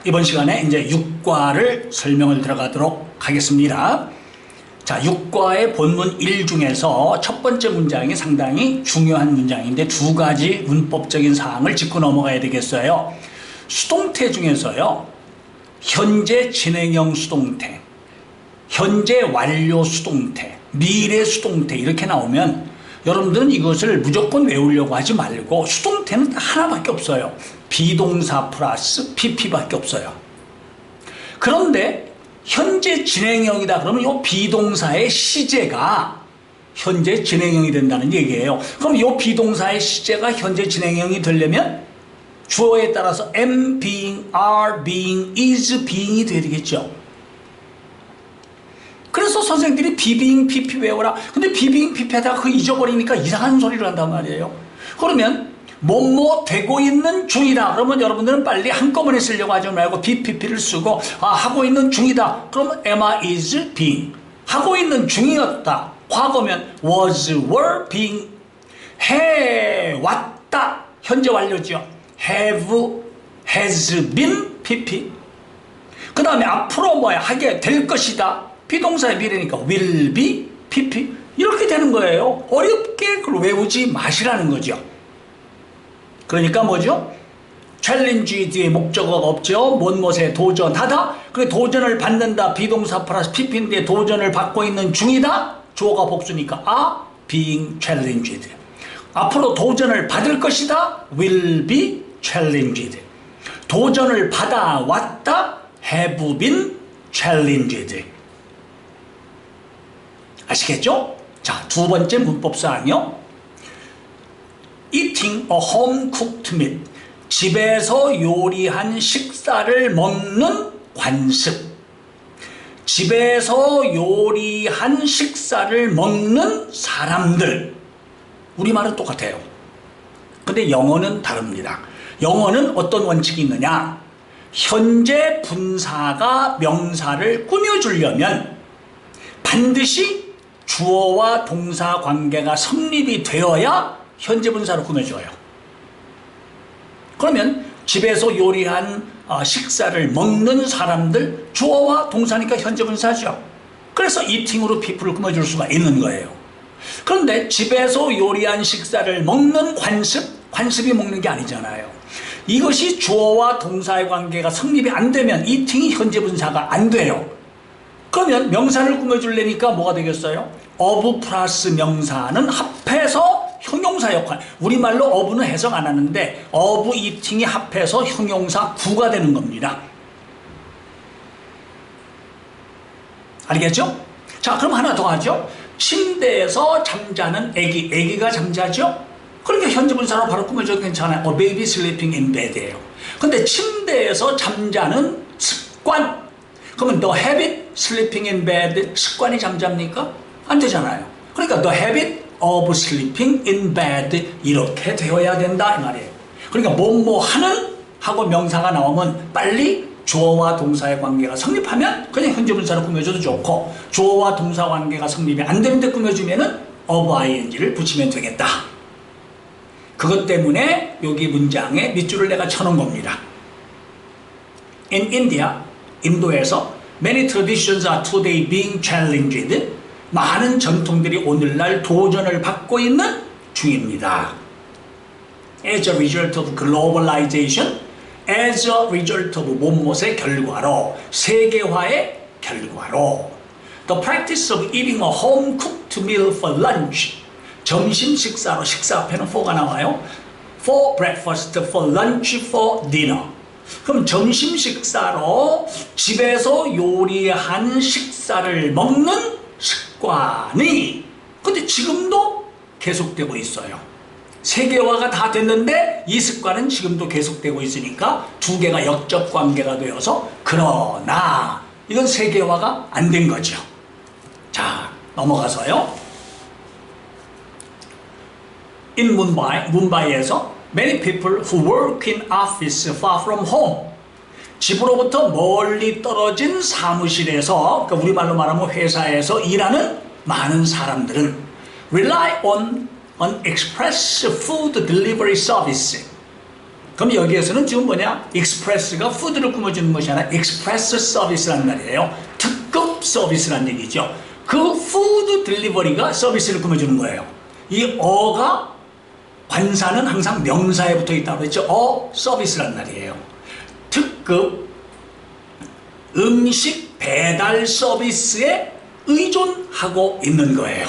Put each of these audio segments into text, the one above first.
이번 시간에 이제 육과를 설명을 들어가도록 하겠습니다. 자, 육과의 본문 1 중에서 첫 번째 문장이 상당히 중요한 문장인데 두 가지 문법적인 사항을 짚고 넘어가야 되겠어요. 수동태 중에서요, 현재 진행형 수동태, 현재 완료 수동태, 미래 수동태 이렇게 나오면 여러분들은 이것을 무조건 외우려고 하지 말고 수동태는 하나밖에 없어요. 비동사 플러스 pp밖에 없어요. 그런데 현재 진행형이다 그러면 이 비동사의 시제가 현재 진행형이 된다는 얘기예요. 그럼 이 비동사의 시제가 현재 진행형이 되려면 주어에 따라서 am, being, are, being, is, being이 돼야 되겠죠. 그래서 선생님들이 be, being, pp 외워라. 근데 be, being, pp 하다가 그거 잊어버리니까 이상한 소리를 한단 말이에요. 그러면 뭐뭐 되고 있는 중이다. 그러면 여러분들은 빨리 한꺼번에 쓰려고 하지 말고 be, pp를 쓰고 하고 있는 중이다. 그러면 am, is, being. 하고 있는 중이었다. 과거면 was, were, being. 해왔다. 현재 완료죠. have, has been, pp. 그 다음에 앞으로 뭐야? 하게 될 것이다. 비동사의 미래니까 will be, pp. 이렇게 되는 거예요. 어렵게 그걸 외우지 마시라는 거죠. 그러니까 뭐죠? 챌린지 뒤에 목적어가 없죠. 무엇에 도전하다. 그래 도전을 받는다. 비동사 플러스 pp인데 도전을 받고 있는 중이다. 주어가 복수니까 being challenged. 앞으로 도전을 받을 것이다. will be challenged. 도전을 받아왔다. have been challenged. 아시겠죠? 자, 두 번째 문법사항이요. Eating a home-cooked meal. 집에서 요리한 식사를 먹는 관습. 집에서 요리한 식사를 먹는 사람들. 우리말은 똑같아요. 근데 영어는 다릅니다. 영어는 어떤 원칙이 있느냐? 현재 분사가 명사를 꾸며주려면 반드시 주어와 동사 관계가 성립이 되어야 현재 분사를 꾸며줘요. 그러면 집에서 요리한 식사를 먹는 사람들, 주어와 동사니까 현재 분사죠. 그래서 eating으로 people을 꾸며줄 수가 있는 거예요. 그런데 집에서 요리한 식사를 먹는 관습이 먹는 게 아니잖아요. 이것이 주어와 동사의 관계가 성립이 안 되면 eating이 현재 분사가 안 돼요. 그러면 명사를 꾸며주려니까 뭐가 되겠어요? of 플러스 명사는 합해서 형용사 역할. 우리말로 of는 해석 안 하는데 of eating이 합해서 형용사 구가 되는 겁니다. 알겠죠? 자, 그럼 하나 더 하죠. 침대에서 잠자는 애기가 잠자죠? 그러니까 현재 분사로 바로 꾸며줘도 괜찮아요. A baby sleeping in bed예요. 근데 침대에서 잠자는 습관. 그러면 the habit sleeping in bed, 습관이 잠잡니까? 안 되잖아요. 그러니까 the habit of sleeping in bed 이렇게 되어야 된다 이 말이에요. 그러니까 뭐뭐 하는 하고 명사가 나오면 빨리 주어와 동사의 관계가 성립하면 그냥 현재 분사로 꾸며줘도 좋고, 주어와 동사 관계가 성립이 안 되는데 꾸며주면은 of ing를 붙이면 되겠다. 그것 때문에 여기 문장에 밑줄을 내가 쳐놓은 겁니다. In India, 인도에서 many traditions are today being challenged. 많은 전통들이 오늘날 도전을 받고 있는 중입니다. As a result of globalization, as a result of 무엇의 결과로, 세계화의 결과로. The practice of eating a home-cooked meal for lunch. 점심 식사로, 식사 앞에는 for가 나와요. For breakfast, for lunch, for dinner. 그럼 점심 식사로 집에서 요리한 식사를 먹는 습관이 근데 지금도 계속되고 있어요. 세계화가 다 됐는데 이 습관은 지금도 계속되고 있으니까 두 개가 역적 관계가 되어서 그러나 이건 세계화가 안 된 거죠. 자, 넘어가서요. In 문바이에서 many people who work in office far from home. 집으로부터 멀리 떨어진 사무실에서, 그러니까 우리말로 말하면 회사에서 일하는 많은 사람들은 rely on an express food delivery service. 그럼 여기에서는 지금 뭐냐? 익스프레스가 푸드를 꾸며주는 것이 아니라 익스프레스 서비스란 말이에요. 특급 서비스란 얘기죠. 그 푸드 딜리버리가 서비스를 꾸며주는 거예요. 이 어가 관사는 항상 명사에 붙어 있다고 했죠. 어 서비스란 말이에요. 특급 음식 배달 서비스에 의존하고 있는 거예요.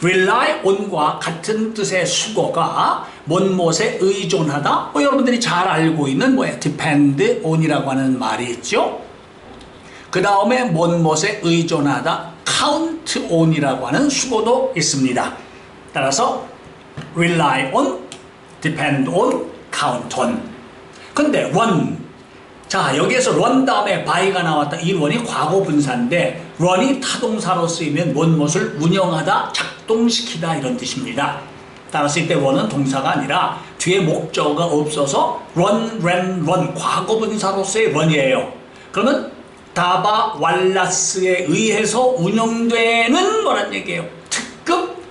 rely on과 같은 뜻의 수거가 뭔못에 의존하다, 여러분들이 잘 알고 있는 depend on이라고 하는 말이 있죠. 그 다음에 뭔못에 의존하다 count on이라고 하는 수거도 있습니다. 따라서 rely on, depend on, count on. 근데 run, 자 여기에서 run 다음에 by가 나왔다. 이 run이 과거 분사인데 run이 타동사로 쓰이면 뭔못을 운영하다, 작동시키다 이런 뜻입니다. 따라서 이때 run은 동사가 아니라 뒤에 목적어가 없어서 run, ran, run 과거 분사로서의 run이에요. 그러면 다바 왈라스에 의해서 운영되는 뭐란 얘기예요? 특급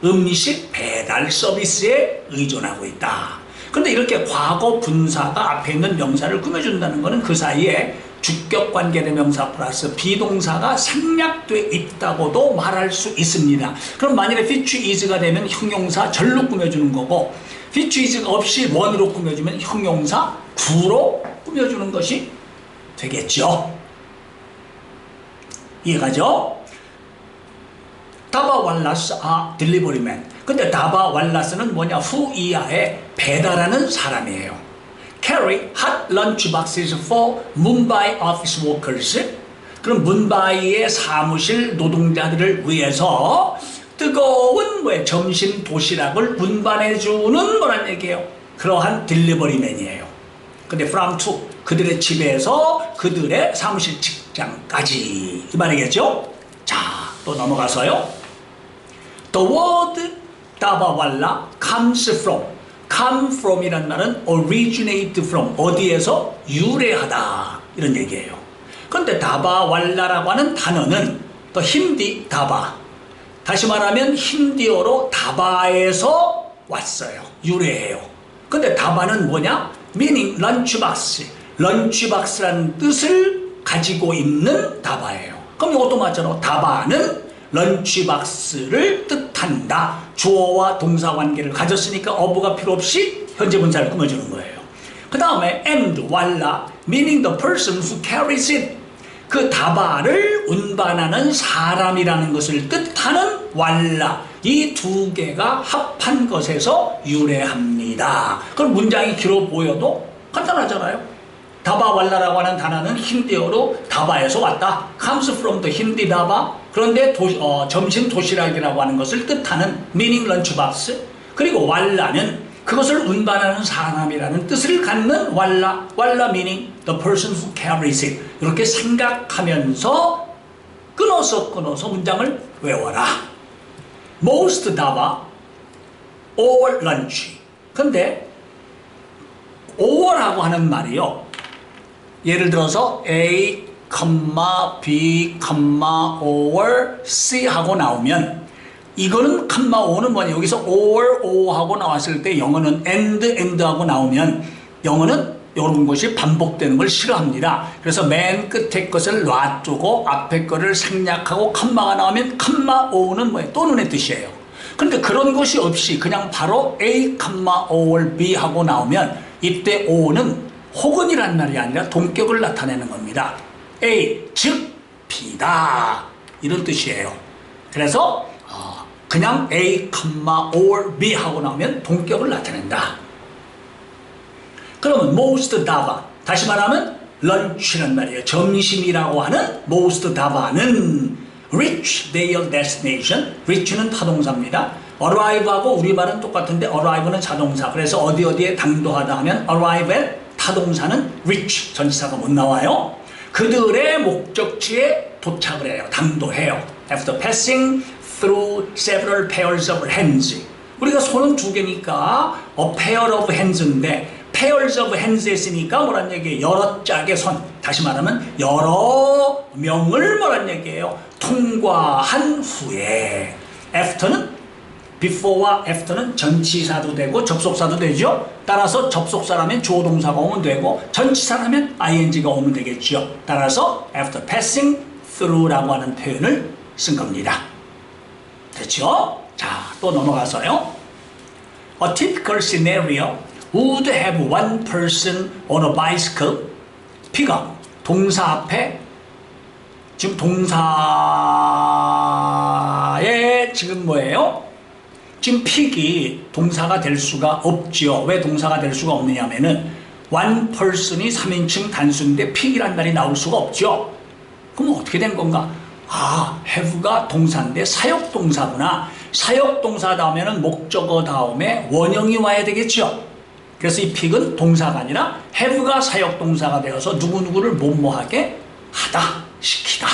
음식 배달 서비스에 의존하고 있다. 그런데 이렇게 과거 분사가 앞에 있는 명사를 꾸며준다는 것은 그 사이에 주격관계대 명사 플러스 비동사가 생략돼 있다고도 말할 수 있습니다. 그럼 만일에 which is가 되면 형용사 절로 꾸며주는 거고 which is가 없이 one으로 꾸며주면 형용사 구로 꾸며주는 것이 되겠죠. 이해가죠? 다바 왈라스 딜리버리맨. 근데 다바 왈라스는 뭐냐? 후이아에 배달하는 사람이에요. Carry hot lunch boxes for Mumbai office workers. 그럼 문바이의 사무실 노동자들을 위해서 뜨거운 점심 도시락을 운반해주는 뭐란 얘기예요? 그러한 딜리버리맨이에요. 근데 from to 그들의 집에서 그들의 사무실 직장까지 이 말이겠죠? 자, 또 넘어가서요. The word 다바왈라 comes from. come from 이란 말은 originate from, 어디에서 유래하다 이런 얘기예요. 그런데 다바왈라라고 하는 단어는 또 힌디 다바, 다시 말하면 힌디어로 다바에서 왔어요. 유래해요. 근데 다바는 뭐냐? meaning lunchbox, 런치박스라는 뜻을 가지고 있는 다바예요. 그럼 이것도 맞잖아. 다바는 런치박스를 뜻한다. 주어와 동사 관계를 가졌으니까 어부가 필요 없이 현재 분사를 꾸며주는 거예요. 그 다음에 and 왈라 meaning the person who carries it, 그 다바를 운반하는 사람이라는 것을 뜻하는 왈라, 이 두 개가 합한 것에서 유래합니다. 그럼 문장이 길어 보여도 간단하잖아요. 다바왈라라고 하는 단어는 힌디어로 다바에서 왔다. comes from the 힌디 다바. 그런데 점심 도시락이라고 하는 것을 뜻하는 meaning lunchbox. 그리고 왈라는 그것을 운반하는 사람이라는 뜻을 갖는 왈라. 왈라 meaning the person who carries it. 이렇게 생각하면서 끊어서 문장을 외워라. most 다바 or lunch. 근데 or라고 하는 말이요. 예를 들어서 A, B, or C 하고 나오면 이거는 O는 뭐냐? 여기서 or, O 하고 나왔을 때 영어는 and 하고 나오면 영어는 이런 것이 반복되는 걸 싫어합니다. 그래서 맨 끝에 것을 놔두고 앞에 거를 생략하고 컴마가 나오면 O는 뭐예요? 또는의 뜻이에요. 그런데 그런 것이 없이 그냥 바로 A, or B 하고 나오면 이때 O는 혹은이란 말이 아니라 동격을 나타내는 겁니다. A, 즉 B다 이런 뜻이에요. 그래서 그냥 A, or B 하고 나오면 동격을 나타낸다. 그러면 most 다바, 다시 말하면 lunch란 말이에요. 점심이라고 하는 most 다바는 reach their destination, reach는 타동사입니다. arrive하고 우리말은 똑같은데 arrive는 자동사. 그래서 어디에 당도하다 하면 arrive at, 타동사는 reach, 전치사가 못 나와요. 그들의 목적지에 도착을 해요. 당도해요. After passing through several pairs of hands. 우리가 손은 두 개니까 a pair of hands인데 pairs of hands 했으니까 뭐란 얘기예요? 여러 짝의 손. 다시 말하면 여러 명을 뭐란 얘기예요? 통과한 후에. after는 before와 after는 전치사도 되고 접속사도 되죠. 따라서 접속사라면 주어 동사가 오면 되고 전치사라면 ing가 오면 되겠죠. 따라서 after passing through라고 하는 표현을 쓴 겁니다. 됐죠? 자, 또 넘어가서요. A typical scenario would have one person on a bicycle. pick-up. 동사 앞에 지금 동사에 지금 뭐예요? 지금 픽이 동사가 될 수가 없지요. 왜 동사가 될 수가 없느냐면은 one person이 3인칭 단수인데 픽이란 말이 나올 수가 없죠. 그럼 어떻게 된 건가? 아, have가 동사인데 사역동사구나. 사역동사 다음에는 목적어 다음에 원형이 와야 되겠죠. 그래서 이 픽은 동사가 아니라 have가 사역동사가 되어서 누구누구를 뭐뭐하게 하다, 시키다.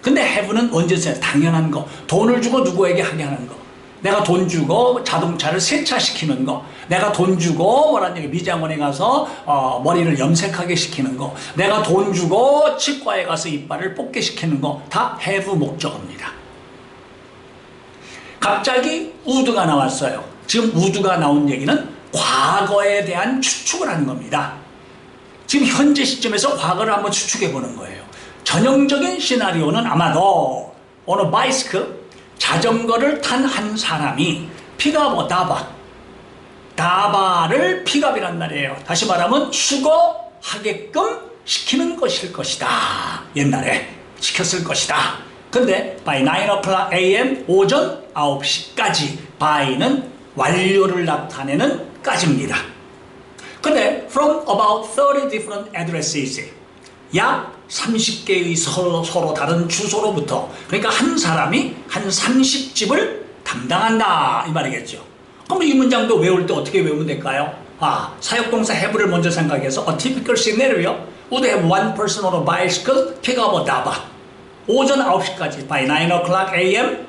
근데 have는 언제 써요? 당연한 거. 돈을 주고 누구에게 하게 하는 거. 내가 돈 주고 자동차를 세차시키는 거. 내가 돈 주고 뭐라는 얘기 미장원에 가서 머리를 염색하게 시키는 거. 내가 돈 주고 치과에 가서 이빨을 뽑게 시키는 거. 다 have 목적어입니다. 갑자기 would가 나왔어요. 지금 would가 나온 얘기는 과거에 대한 추측을 하는 겁니다. 지금 현재 시점에서 과거를 한번 추측해 보는 거예요. 전형적인 시나리오는 아마도 on a bicycle 자전거를 탄 한 사람이 픽업 다바를 픽업이란 말이에요. 다시 말하면 수거하게끔 시키는 것일 것이다. 옛날에 시켰을 것이다. 근데 by 9 o'clock a.m. 오전 9시까지 by는 완료를 나타내는 까지입니다. 근데 from about 30 different addresses 약 30개의 서로 다른 주소로부터 그러니까 한 사람이 한 30집을 담당한다 이 말이겠죠. 그럼 이 문장도 외울 때 어떻게 외우면 될까요? 아, 사역동사 have를 먼저 생각해서 a typical scenario would have one person on a bicycle pick up a daba 오전 9시까지 by 9 o'clock a.m.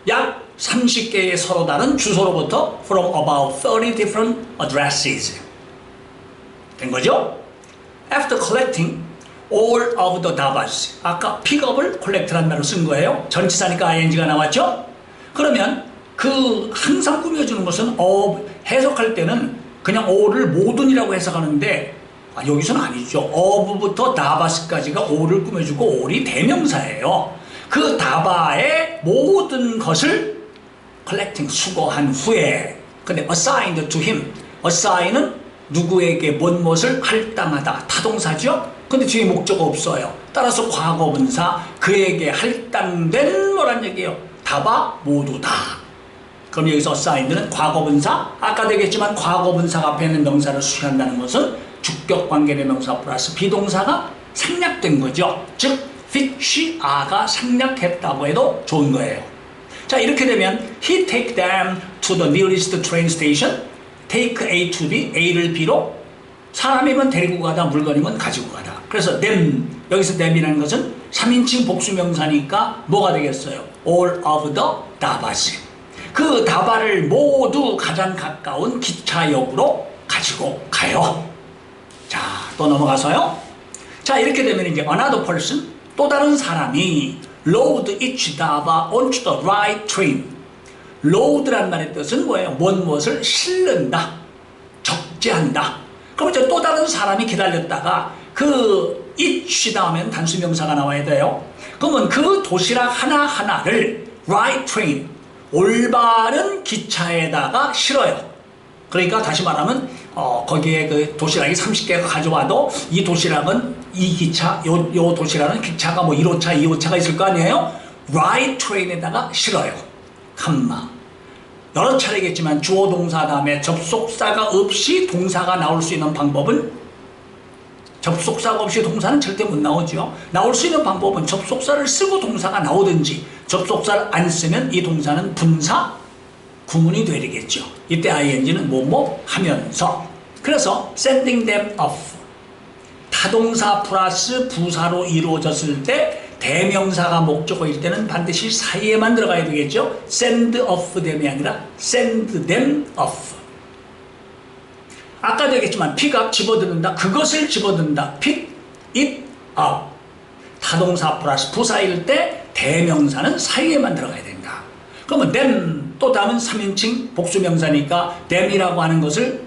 약 30개의 서로 다른 주소로부터 from about 30 different addresses 된 거죠? After collecting all of the dabas 아까 픽업을 collect란 말로 쓴 거예요. 전치사니까 ing가 나왔죠? 그러면 그 항상 꾸며주는 것은 해석할 때는 그냥 all을 모든이라고 해석하는데 여기서는 아니죠. of부터 dabas까지가 all을 꾸며주고 all이 대명사예요. 그 다바의 모든 것을 collecting 수거한 후에 근데 assigned to him assign은 누구에게 뭔 무엇을 할당하다 타동사죠. 근데 뒤에 목적어 없어요. 따라서 과거분사 그에게 할당된 뭐란 얘기예요. 다바 모두다. 그럼 여기서 assigned는 과거분사 아까 되겠지만 과거분사가 앞에 있는 명사를 수식한다는 것은 주격관계의 명사 플러스 비동사가 생략된 거죠. 즉 fish are가 생략했다고 해도 좋은 거예요. 자 이렇게 되면 he take them to the nearest train station take A to B A를 B로 사람이면 데리고 가다 물건이면 가지고 가다. 그래서 them 여기서 them이라는 것은 3인칭 복수명사니까 뭐가 되겠어요? all of the dabas 그 다바를 모두 가장 가까운 기차역으로 가지고 가요. 자 또 넘어가서요. 자 이렇게 되면 이제 another person 또 다른 사람이 load each daba onto the right train. load란 말의 뜻은 뭐예요? 무엇을 실른다, 적재한다. 그럼 이제 또 다른 사람이 기다렸다가 그 each 다음엔 단수명사가 나와야 돼요. 그러면 그 도시락 하나하나를 right train, 올바른 기차에다가 실어요. 그러니까 다시 말하면 거기에 그 도시락이 30개가 가져와도 이 도시락은 이 기차, 요 도시락은 기차가 뭐 1호차, 2호차가 있을 거 아니에요? right train에다가 실어요. 칸마. 여러 차례겠지만 주어 동사 다음에 접속사가 없이 동사가 나올 수 있는 방법은 접속사가 없이 동사는 절대 못 나오죠. 나올 수 있는 방법은 접속사를 쓰고 동사가 나오든지 접속사를 안 쓰면 이 동사는 분사 구문이 되겠죠. 이때 ing는 뭐뭐 하면서 그래서 sending them off 타동사 플러스 부사로 이루어졌을 때 대명사가 목적어일 때는 반드시 사이에만 들어가야 되겠죠. send off them이 아니라 send them off. 아까도 얘기했지만 pick up 집어드는다. 그것을 집어든다. pick it up. 타동사 플러스 부사일 때 대명사는 사이에만 들어가야 된다. 그러면 them 또 다른 3인칭 복수명사니까 them이라고 하는 것을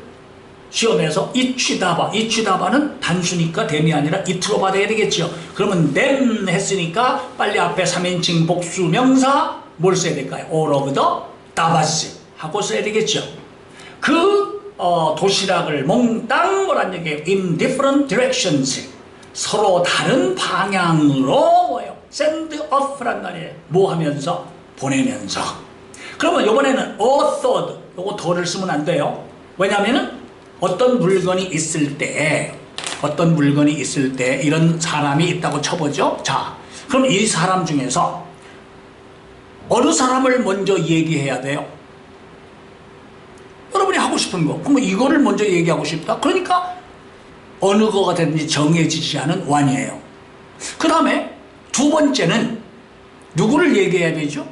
시험에서 이취다바는 단수니까 them이 아니라 it로 받아야 되겠죠. 그러면 them 했으니까 빨리 앞에 3인칭 복수명사 뭘 써야 될까요? all of the dabas 하고 써야 되겠죠. 도시락을 몽땅 뭐란 얘기예요? in different directions 서로 다른 방향으로 뭐예요? send off란 말이에요. 뭐 하면서? 보내면서. 그러면 이번에는 a third 요거 더를 쓰면 안 돼요. 왜냐하면은 어떤 물건이 있을 때 이런 사람이 있다고 쳐보죠. 자, 그럼 이 사람 중에서 어느 사람을 먼저 얘기해야 돼요? 여러분이 하고 싶은 거. 그럼 이거를 먼저 얘기하고 싶다. 그러니까 어느 거가 됐든지 정해지지 않은 one이에요. 그 다음에 두 번째는 누구를 얘기해야 되죠?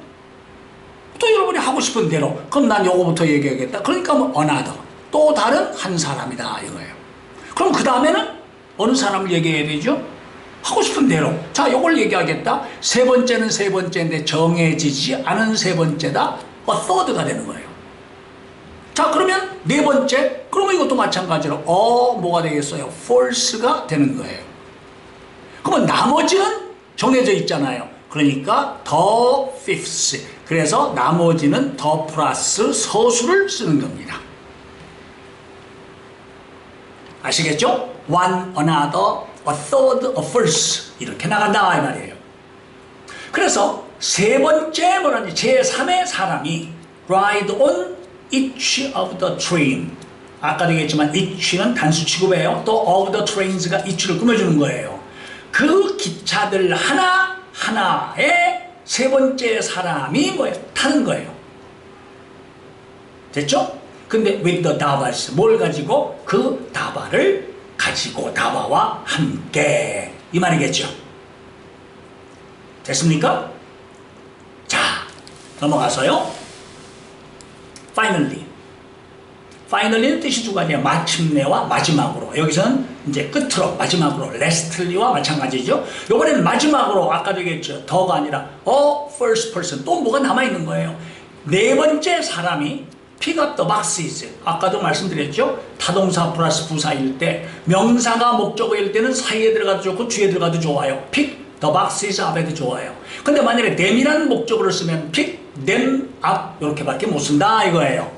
또 여러분이 하고 싶은 대로. 그럼 난 요거부터 얘기하겠다. 그러니까 뭐 another. 또 다른 한 사람이다 이거예요. 그럼 그 다음에는 어느 사람을 얘기해야 되죠? 하고 싶은 대로. 자, 요걸 얘기하겠다. 세 번째는 세 번째인데 정해지지 않은 세 번째다. a third가 되는 거예요. 자, 그러면 네 번째. 그러면 이것도 마찬가지로 뭐가 되겠어요? false가 되는 거예요. 그러면 나머지는 정해져 있잖아요. 그러니까 the fifth. 그래서 나머지는 the 플러스 서술을 쓰는 겁니다. 아시겠죠? one, another, a third, a first 이렇게 나간다 이 말이에요. 그래서 세 번째 뭐라니 제3의 사람이 ride on each of the train. 아까도 얘기했지만 each는 단수 취급이에요. 또 of the trains가 each를 꾸며주는 거예요. 그 기차들 하나하나에 세 번째 사람이 뭐예요? 타는 거예요. 됐죠? 근데 with the dabas 뭘 가지고? 그 다바를 가지고 다바와 함께 이 말이겠죠. 됐습니까? 자, 넘어가서요. finally는 뜻이 두 가지예요. 마침내와 마지막으로. 여기서는 이제 끝으로 마지막으로 lastly와 마찬가지죠. 이번에는 마지막으로 아까도 얘기했죠. 더가 아니라 first person 또 뭐가 남아있는 거예요. 네 번째 사람이 pick up the boxes. 아까도 말씀드렸죠. 타동사 플러스 부사일 때 명사가 목적어일 때는 사이에 들어가도 좋고 뒤에 들어가도 좋아요. pick the boxes up에도 좋아요. 근데 만약에 them이라는 목적어를 쓰면 pick them up 이렇게밖에 못 쓴다 이거예요.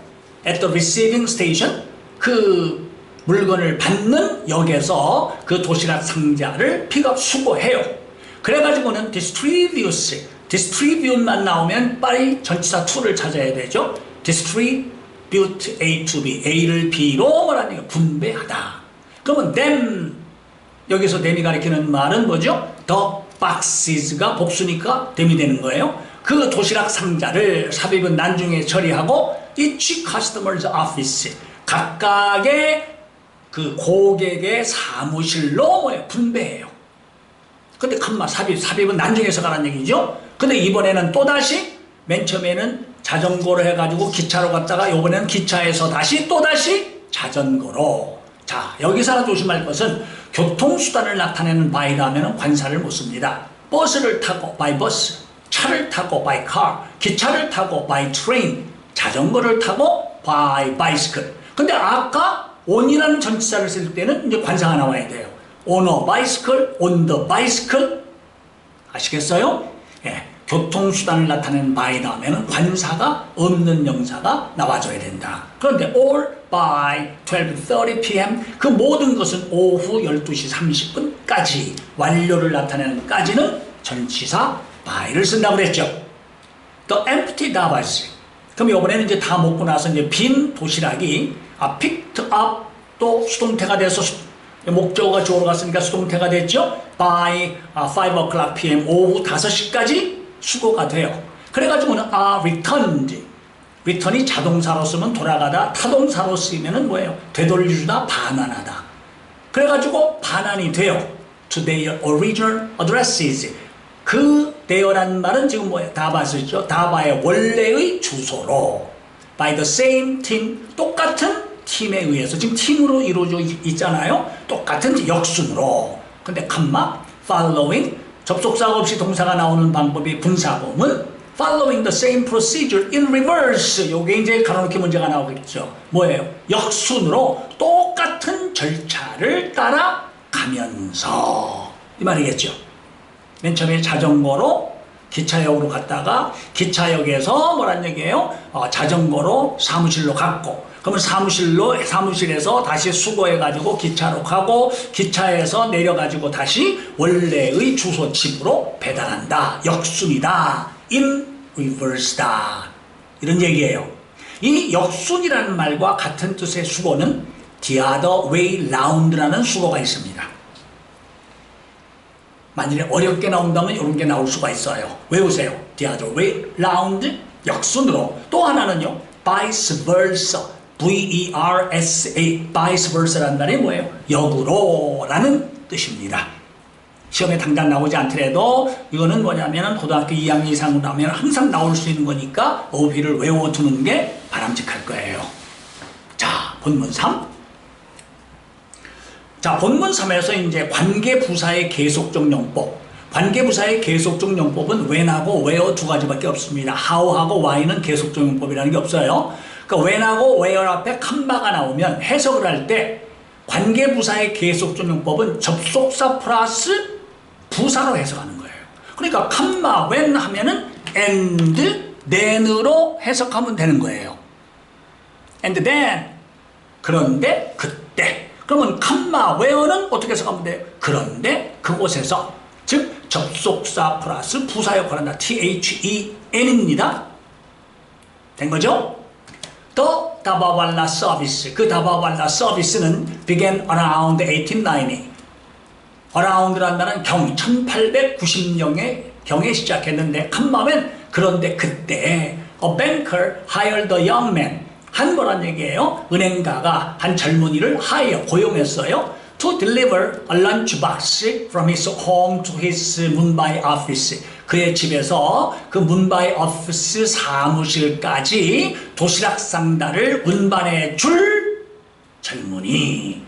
at the receiving station 그 물건을 받는 역에서 그 도시락 상자를 픽업 수거해요. 그래가지고는 distribute만 나오면 빨리 전치사 to를 찾아야 되죠. distribute A to B, A를 B로 뭐라는 게 분배하다. 그러면 them, 여기서 them이 가리키는 말은 뭐죠? the boxes가 복수니까 them이 되는 거예요. 그 도시락 상자를 삽입은 나중에 처리하고 each customer's office, 각각의 그 고객의 사무실로 뭐예요? 분배해요. 근데 삽입은 나중에서 가라는 얘기죠. 근데 이번에는 또다시 맨 처음에는 자전거로 해가지고 기차로 갔다가 이번에는 기차에서 또다시 자전거로. 자, 여기서 하나 조심할 것은 교통수단을 나타내는 by라 하면 관사를 못 씁니다. 버스를 타고 by bus, 차를 타고 by car, 기차를 타고 by train, 자전거를 타고 by bicycle. 근데 아까 on이라는 전치사를 쓸 때는 이제 관사가 나와야 돼요. on a bicycle, on the bicycle. 아시겠어요? 예. 교통수단을 나타내는 by 다음에는 관사가 없는 명사가 나와줘야 된다. 그런데 all by 12:30 p.m. 그 모든 것은 오후 12시 30분까지 완료를 나타내는 까지는 전치사 by를 쓴다고 그랬죠. The empty dabas. 그럼 이번에는 이제 다 먹고 나서 이제 빈 도시락이 picked up 또 수동태가 돼서 목적어가 주어로 갔으니까 수동태가 됐죠. by 5 o'clock p.m. 오후 5시까지 수거가 돼요. 그래가지고는 return이 자동사로 쓰면 돌아가다, 타동사로 쓰이면은 뭐예요? 되돌려주다, 반환하다. 그래가지고 반환이 돼요. to their original addresses. 그 their란 말은 지금 뭐예요? 다바스죠. 다바의 원래의 주소로 by the same team, 똑같은 팀에 의해서 지금 팀으로 이루어져 있잖아요. 똑같은 역순으로. 근데 following 접속사가 없이 동사가 나오는 방법이 분사구문 following the same procedure in reverse. 요게 이제 가로놓기 문제가 나오겠죠. 뭐예요? 역순으로 똑같은 절차를 따라가면서 이 말이겠죠. 맨 처음에 자전거로 기차역으로 갔다가 기차역에서 뭐란 얘기예요? 자전거로 사무실로 갔고, 그러면 사무실에서 다시 수거해가지고 기차로 가고, 기차에서 내려가지고 다시 원래의 주소 집으로 배달한다. 역순이다. in reverse다. 이런 얘기예요. 이 역순이라는 말과 같은 뜻의 수거는 the other way round라는 수거가 있습니다. 만일에 어렵게 나온다면 이런 게 나올 수가 있어요. 외우세요. the other way round, 역순으로. 또 하나는요, vice versa, V-E-R-S-A, vice versa라는 말이 뭐예요? 역으로 라는 뜻입니다. 시험에 당장 나오지 않더라도 이거는 뭐냐면 고등학교 2학년 이상으로 나오면 항상 나올 수 있는 거니까 어휘를 외워두는 게 바람직할 거예요. 자, 본문 3. 자, 본문 3에서 이제 관계부사의 계속적 용법. 관계부사의 계속적 용법은 when하고 where 두 가지밖에 없습니다. how하고 why는 계속적 용법이라는 게 없어요. 그러니까 when하고 where 앞에 컴마가 나오면 해석을 할 때 관계부사의 계속적 용법은 접속사 플러스 부사로 해석하는 거예요. 그러니까 컴마 when 하면은 and then으로 해석하면 되는 거예요. and then, 그런데 그때. 그러면 컴마 where는 어떻게 해석하면 돼요? 그런데 그곳에서, 즉 접속사 플러스 부사 역할을 한다. THEN입니다. 된 거죠? 또 다바왈라 서비스. 그 다바왈라 서비스는 began around 1890. around라는 말은 1890년에 경에 시작했는데, 컴마면 그런데 그때 a banker hired a young man. 한 거란 얘기예요. 은행가가 한 젊은이를 고용했어요. To deliver a lunch box from his home to his Mumbai office. 그의 집에서 그 문바이 오피스 사무실까지 도시락 상자를 운반해 줄 젊은이.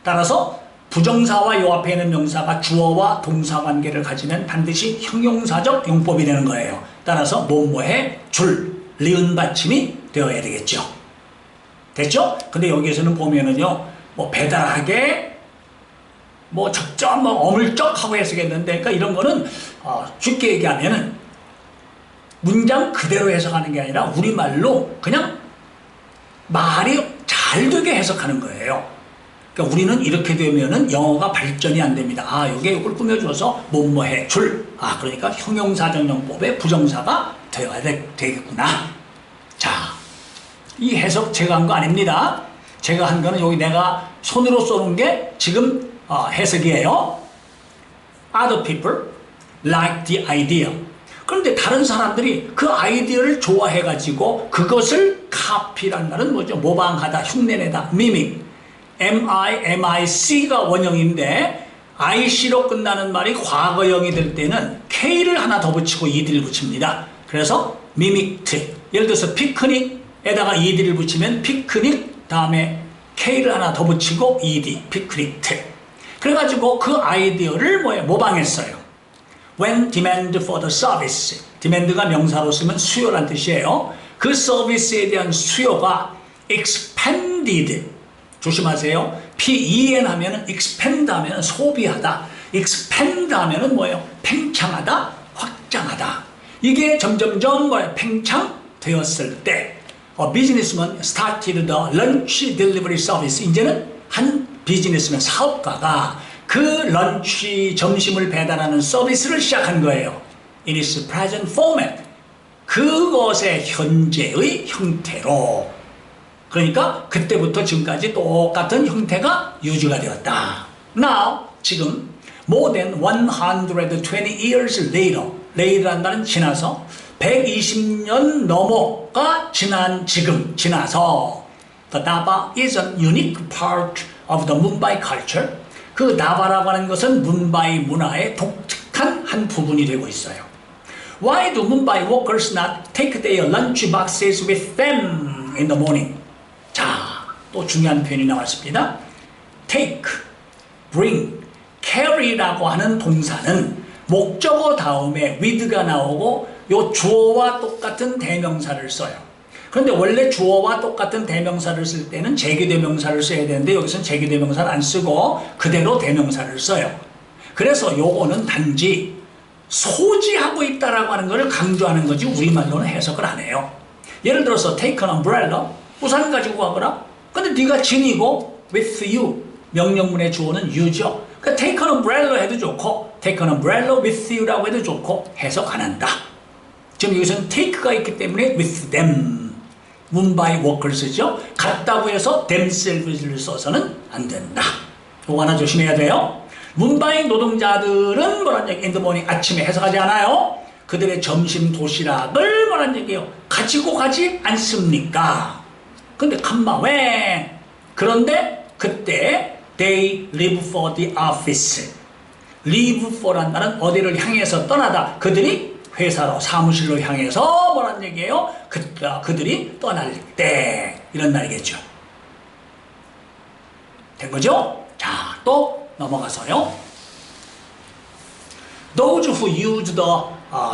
따라서 부정사와 요 앞에 있는 명사가 주어와 동사 관계를 가지면 반드시 형용사적 용법이 되는 거예요. 따라서 뭐뭐해 줄, 리은 받침이 되어야 되겠죠. 됐죠? 근데 여기에서는 보면은요, 뭐 배달하게, 뭐 적절, 뭐 어물쩍하고 해석했는데, 그러니까 이런 거는 쉽게 얘기하면은 문장 그대로 해석하는 게 아니라 우리말로 그냥 말이 잘 되게 해석하는 거예요. 그러니까 우리는 이렇게 되면은 영어가 발전이 안 됩니다. 아, 여기에 이걸 꾸며줘서 뭐뭐해 줄. 아, 그러니까 형용사적 용법의 부정사가 되어야 되겠구나. 자, 이 해석 제가 한 거 아닙니다. 제가 한 거는 여기 내가 손으로 써놓은 게 지금 해석이에요. Other people like the idea. 그런데 다른 사람들이 그 아이디어를 좋아해가지고 그것을 카피라는 말은 뭐죠? 모방하다, 흉내내다, mimic. M-I-M-I-C가 원형인데 IC로 끝나는 말이 과거형이 될 때는 K를 하나 더 붙이고 ED를 붙입니다. 그래서 mimicked. 예를 들어서 피크닉에다가 ED를 붙이면 피크닉 다음에 K를 하나 더 붙이고 ED, 피크닉트. 그래가지고 그 아이디어를 모방했어요. When demand for the service. demand가 명사로 쓰면 수요란 뜻이에요. 그 서비스에 대한 수요가 expanded. 조심하세요. PEN 하면은 expand 하면은 소비하다. expand 하면은 뭐예요? 팽창하다, 확장하다. 이게 점점점 팽창되었을 때 비즈니스맨 started the lunch delivery service. 이제는 한 비즈니스맨 사업가가 그 런치 점심을 배달하는 서비스를 시작한 거예요. In its present format. 그것의 현재의 형태로. 그러니까 그때부터 지금까지 똑같은 형태가 유지가 되었다. Now, 지금 more than 120 years later. later란 말은 지나서 120년 넘어가 지난 지금 지나서 The Daba is a unique part of the Mumbai culture. 그 다바라고 하는 것은 문바이 문화의 독특한 한 부분이 되고 있어요. Why do Mumbai workers not take their lunch boxes with them in the morning? 자, 또 중요한 표현이 나왔습니다. Take, bring, carry라고 하는 동사는 목적어 다음에 with가 나오고 요 주어와 똑같은 대명사를 써요. 그런데 원래 주어와 똑같은 대명사를 쓸 때는 제기대명사를 써야 되는데 여기서는 제기대명사를 안 쓰고 그대로 대명사를 써요. 그래서 요거는 단지 소지하고 있다라고 하는 것을 강조하는 거지 우리말로는 해석을 안 해요. 예를 들어서 take an umbrella, 우산 가지고 가거라. 근데 네가 진이고 with you, 명령문의 주어는 you죠. 그러니까 take an umbrella 해도 좋고 take an umbrella with you라고 해도 좋고 해석 안 한다. 지금 여기서는 take가 있기 때문에 with them, 문바이 워커스죠. 같다고 해서 themselves를 써서는 안 된다. 이거 하나 조심해야 돼요. 문바이 노동자들은 뭐란 얘기? in the morning, 아침에 해석하지 않아요. 그들의 점심 도시락을 뭐란 얘기예요? 가지고 가지 않습니까? 근데 컴마 when? 그런데 그때 they leave for the office. leave for란 말은 어디를 향해서 떠나다. 그들이 회사로 사무실로 향해서 뭐란 얘기예요? 그들이 떠날 때 이런 말이겠죠. 된 거죠? 자, 또 넘어가서요. Those who use the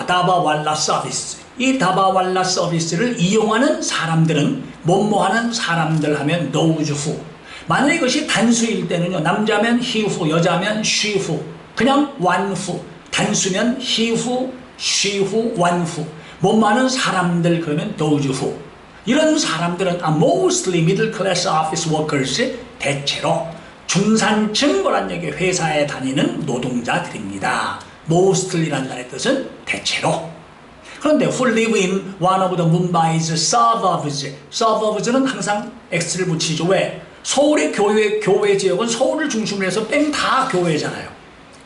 다바왈라 서비스. 이 다바왈라 서비스를 이용하는 사람들은 뭐뭐하는 사람들 하면 those who. 만약 이것이 단수일 때는요. 남자면 he who, 여자면 she who. 그냥 one who. 단수면 he who, she who, one who. 뭐뭐하는 사람들 그러면 those who. 이런 사람들은 mostly middle class office workers, 대체로 중산층 뭐란 얘기 회사에 다니는 노동자들입니다. mostly라는 말의 뜻은 대체로. 그런데 who live in one of the Mumbai's suburbs. suburbs는 항상 X를 붙이죠. 왜? 서울의 교외 지역은 서울을 중심으로 해서 뺑 다 교외잖아요.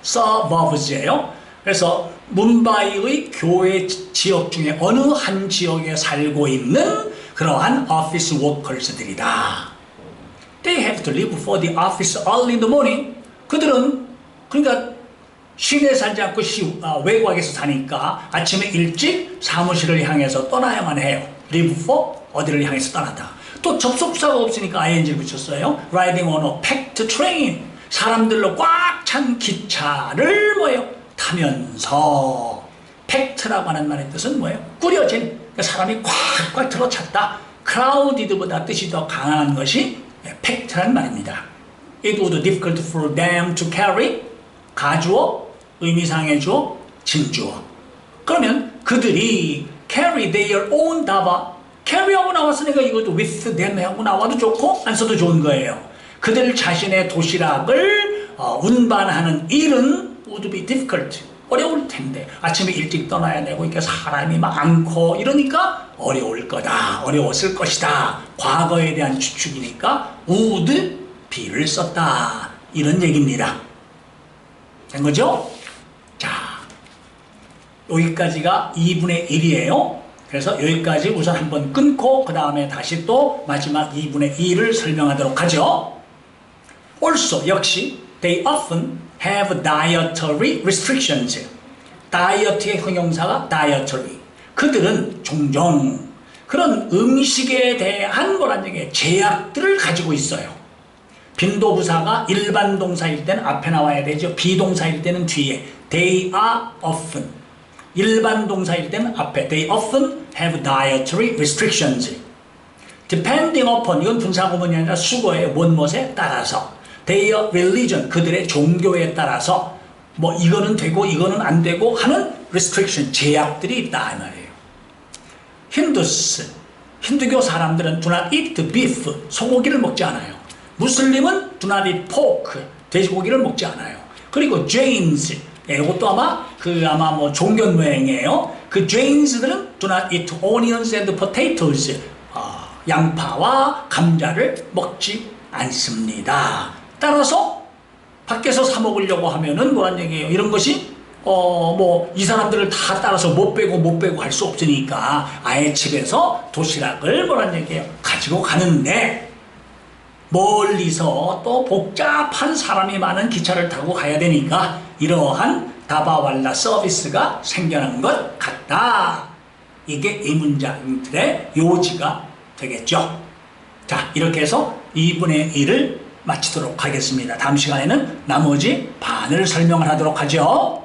suburbs예요. 그래서 문바이의 교외 지역 중에 어느 한 지역에 살고 있는 그러한 office workers들이다. They have to leave for the office early in the morning. 그들은 그러니까 시내에 살지 않고 외곽에서 사니까 아침에 일찍 사무실을 향해서 떠나야만 해요. Leave for 어디를 향해서 떠난다. 또 접속사가 없으니까 ing를 붙였어요. Riding on a packed train. 사람들로 꽉 찬 기차를 뭐예요? 타면서. packed라고 하는 말의 뜻은 뭐예요? 꾸려진. 그러니까 사람이 꽉꽉 들어찼다. crowded보다 뜻이 더 강한 것이 packed라는 말입니다. It would be difficult for them to carry. 가주어, 의미상의 주어, 진주어. 그러면 그들이 carry their own 다바. carry하고 나왔으니까 이것도 with them 하고 나와도 좋고 안 써도 좋은 거예요. 그들 자신의 도시락을 운반하는 일은 would be difficult. 어려울 텐데 아침에 일찍 떠나야 되고 이렇게 사람이 많고 이러니까 어려울 거다. 어려웠을 것이다. 과거에 대한 추측이니까 would be를 썼다. 이런 얘기입니다. 된 거죠? 자, 여기까지가 2분의 1이에요. 그래서 여기까지 우선 한번 끊고 그 다음에 다시 또 마지막 2분의 2를 설명하도록 하죠. Also, 역시 they often have dietary restrictions. 다이어트의 형용사가 dietary. 그들은 종종 그런 음식에 대한 뭐란 얘기예요? 제약들을 가지고 있어요. 빈도부사가 일반 동사일 때는 앞에 나와야 되죠. 비동사일 때는 뒤에. They are often. 일반 동사일 때는 앞에. They often have dietary restrictions. Depending upon. 이건 분사구문이 아니라 수거예요. 무엇에 따라서. Their religion. 그들의 종교에 따라서 뭐 이거는 되고 이거는 안 되고 하는 restriction. 제약들이 있다 이 말이에요. 힌두스. 힌두교 사람들은 do not eat beef. 소고기를 먹지 않아요. 무슬림은 do not eat pork, 돼지고기를 먹지 않아요. 그리고 Jains, 이것도 아마 뭐 종교여행이에요. 그 Jains들은 do not eat onions and potatoes, 양파와 감자를 먹지 않습니다. 따라서 밖에서 사 먹으려고 하면은 뭐란 얘기예요? 이런 것이 뭐 이 사람들을 다 따라서 못 빼고 할 수 없으니까 아예 집에서 도시락을 뭐란 얘기예요? 가지고 가는데. 멀리서 또 복잡한 사람이 많은 기차를 타고 가야 되니까 이러한 다바왈라 서비스가 생겨난 것 같다. 이게 이 문장들의 요지가 되겠죠. 자, 이렇게 해서 2분의 1을 마치도록 하겠습니다. 다음 시간에는 나머지 반을 설명을 하도록 하죠.